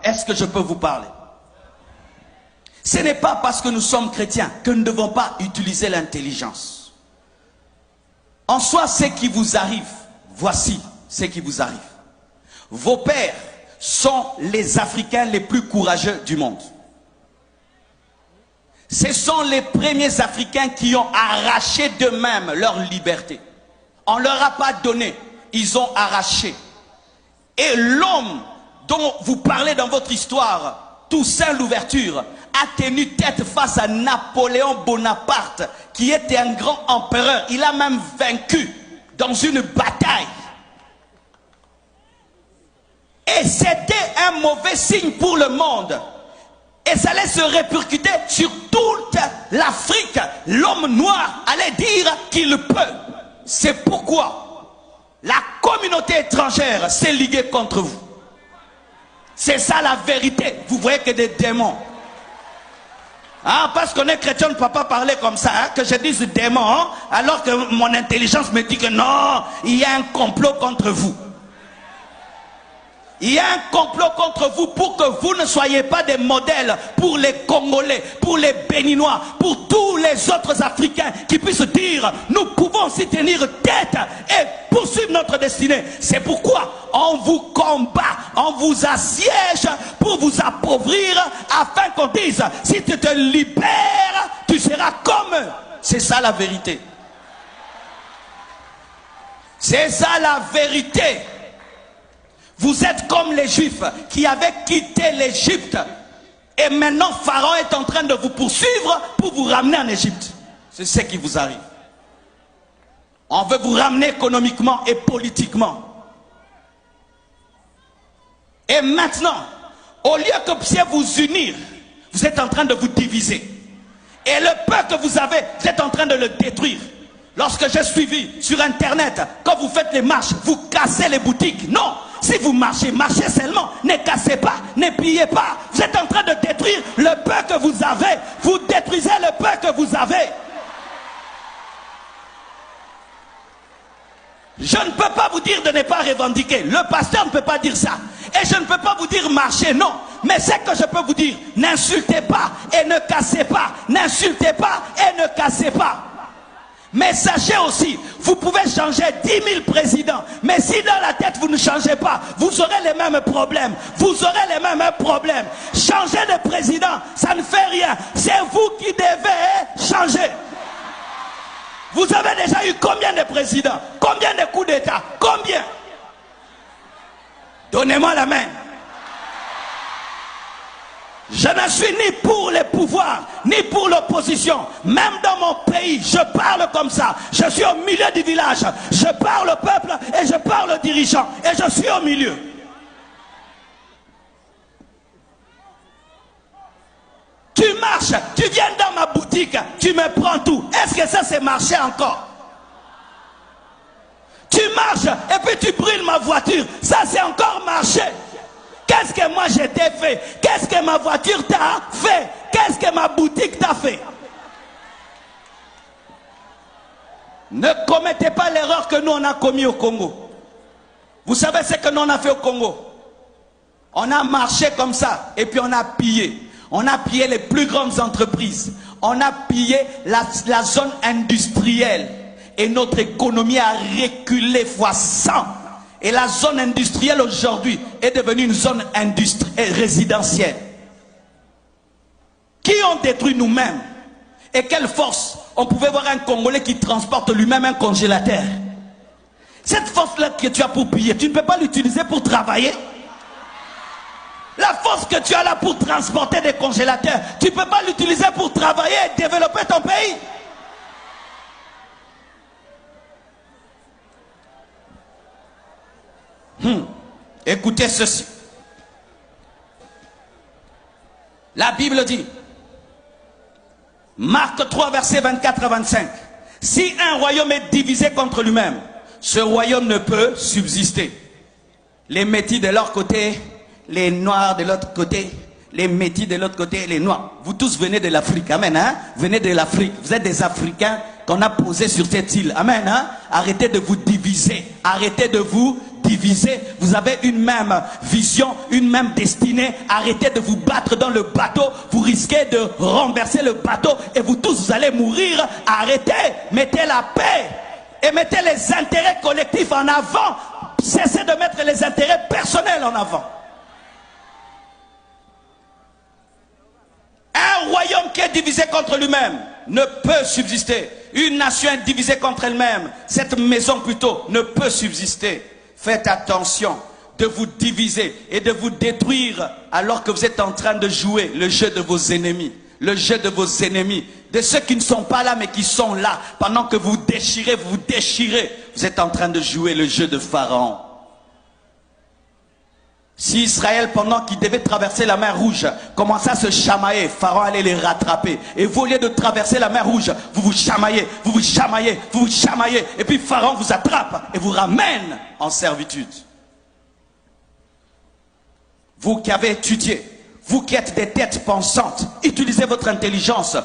Est-ce que je peux vous parler? Ce n'est pas parce que nous sommes chrétiens que nous ne devons pas utiliser l'intelligence. En soi, ce qui vous arrive, voici ce qui vous arrive. Vos pères sont les Africains les plus courageux du monde. Ce sont les premiers Africains qui ont arraché d'eux-mêmes leur liberté. On ne leur a pas donné, ils ont arraché. Et l'homme dont vous parlez dans votre histoire, Toussaint Louverture, a tenu tête face à Napoléon Bonaparte, qui était un grand empereur. Il a même vaincu dans une bataille. Et c'était un mauvais signe pour le monde. Et ça allait se répercuter sur toute l'Afrique. L'homme noir allait dire qu'il peut. C'est pourquoi la communauté étrangère s'est liguée contre vous. C'est ça la vérité. Vous voyez que des démons. Ah, parce qu'on est chrétien, on ne peut pas parler comme ça, hein, que je dise démon, hein, alors que mon intelligence me dit que non, il y a un complot contre vous. Il y a un complot contre vous pour que vous ne soyez pas des modèles pour les Congolais, pour les Béninois, pour tous les autres Africains qui puissent dire nous pouvons s'y tenir tête et poursuivre notre destinée. C'est pourquoi on vous combat, on vous assiège pour vous appauvrir afin qu'on dise si tu te libères, tu seras comme eux. C'est ça la vérité. C'est ça la vérité. Vous êtes comme les Juifs qui avaient quitté l'Égypte. Et maintenant, Pharaon est en train de vous poursuivre pour vous ramener en Égypte. C'est ce qui vous arrive. On veut vous ramener économiquement et politiquement. Et maintenant, au lieu que vous puissiez vous unir, vous êtes en train de vous diviser. Et le peu que vous avez, vous êtes en train de le détruire. Lorsque j'ai suivi sur Internet, quand vous faites les marches, vous cassez les boutiques. Non! Si vous marchez, marchez seulement. Ne cassez pas, ne pillez pas. Vous êtes en train de détruire le peu que vous avez. Vous détruisez le peu que vous avez. Je ne peux pas vous dire de ne pas revendiquer. Le pasteur ne peut pas dire ça. Et je ne peux pas vous dire marcher, non. Mais c'est que je peux vous dire, n'insultez pas et ne cassez pas. N'insultez pas et ne cassez pas. Mais sachez aussi, vous pouvez changer 10 000 présidents. Mais si dans la tête vous ne changez pas, vous aurez les mêmes problèmes. Vous aurez les mêmes problèmes. Changer de président, ça ne fait rien. C'est vous qui devez changer. Vous avez déjà eu combien de présidents? Combien de coups d'État? Combien? Donnez-moi la main. Je ne suis ni pour les pouvoirs, ni pour l'opposition. Même dans mon pays, je parle comme ça. Je suis au milieu du village. Je parle au peuple et je parle aux dirigeants. Et je suis au milieu. Tu marches, tu viens dans ma boutique, tu me prends tout. Est-ce que ça c'est marcher encore? Tu marches et puis tu brûles ma voiture. Ça c'est encore marcher. Qu'est-ce que moi je t'ai fait? Qu'est-ce que ma voiture t'a fait? Qu'est-ce que ma boutique t'a fait? Ne commettez pas l'erreur que nous on a commis au Congo. Vous savez ce que nous on a fait au Congo? On a marché comme ça et puis on a pillé. On a pillé les plus grandes entreprises. On a pillé la zone industrielle. Et notre économie a reculé fois 100. Et la zone industrielle aujourd'hui est devenue une zone résidentielle. Qui ont détruit nous-mêmes? Et quelle force? On pouvait voir un Congolais qui transporte lui-même un congélateur. Cette force-là que tu as pour piller, tu ne peux pas l'utiliser pour travailler. La force que tu as là pour transporter des congélateurs, tu ne peux pas l'utiliser pour travailler et développer ton pays. Écoutez ceci. La Bible dit, Marc 3, versets 24 à 25. Si un royaume est divisé contre lui-même, ce royaume ne peut subsister. Les métis de leur côté, les noirs de l'autre côté, les métis de l'autre côté, les noirs. Vous tous venez de l'Afrique, amen, hein? Venez de l'Afrique. Vous êtes des Africains qu'on a posés sur cette île, amen, hein? Arrêtez de vous diviser, arrêtez de vous divisez, vous avez une même vision, une même destinée. Arrêtez de vous battre dans le bateau, vous risquez de renverser le bateau et vous tous vous allez mourir. Arrêtez, mettez la paix et mettez les intérêts collectifs en avant. Cessez de mettre les intérêts personnels en avant. Un royaume qui est divisé contre lui-même ne peut subsister. Une nation divisée contre elle-même, cette maison plutôt, ne peut subsister. Faites attention de vous diviser et de vous détruire alors que vous êtes en train de jouer le jeu de vos ennemis. Le jeu de vos ennemis, de ceux qui ne sont pas là mais qui sont là. Pendant que vous déchirez, vous êtes en train de jouer le jeu de Pharaon. Si Israël, pendant qu'il devait traverser la mer Rouge, commençait à se chamailler, Pharaon allait les rattraper. Et vous, au lieu de traverser la mer Rouge, vous vous chamaillez, vous vous chamaillez, vous vous chamaillez. Et puis Pharaon vous attrape et vous ramène en servitude. Vous qui avez étudié, vous qui êtes des têtes pensantes, utilisez votre intelligence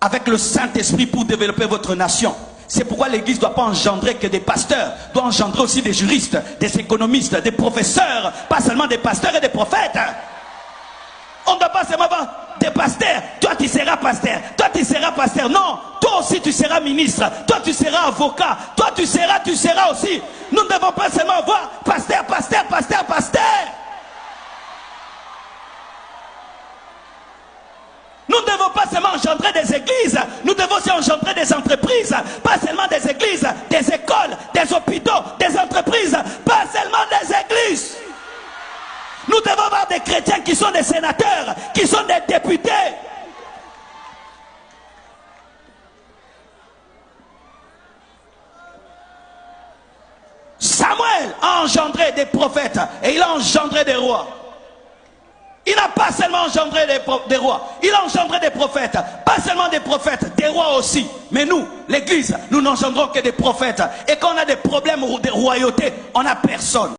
avec le Saint-Esprit pour développer votre nation. C'est pourquoi l'Église ne doit pas engendrer que des pasteurs, doit engendrer aussi des juristes, des économistes, des professeurs, pas seulement des pasteurs et des prophètes. On ne doit pas seulement avoir des pasteurs. Toi tu seras pasteur, toi tu seras pasteur. Non, toi aussi tu seras ministre, toi tu seras avocat, toi tu seras aussi. Nous ne devons pas seulement avoir pasteur, pasteur, pasteur, pasteur. Nous ne devons pas seulement engendrer des églises, nous devons aussi engendrer des entreprises, pas seulement des églises, des écoles, des hôpitaux, des entreprises, pas seulement des églises. Nous devons avoir des chrétiens qui sont des sénateurs, qui sont des députés. Samuel a engendré des prophètes et il a engendré des rois. Il n'a pas seulement engendré des rois, il a engendré des prophètes. Pas seulement des prophètes, des rois aussi. Mais nous, l'Église, nous n'engendrons que des prophètes. Et quand on a des problèmes de royauté, on n'a personne.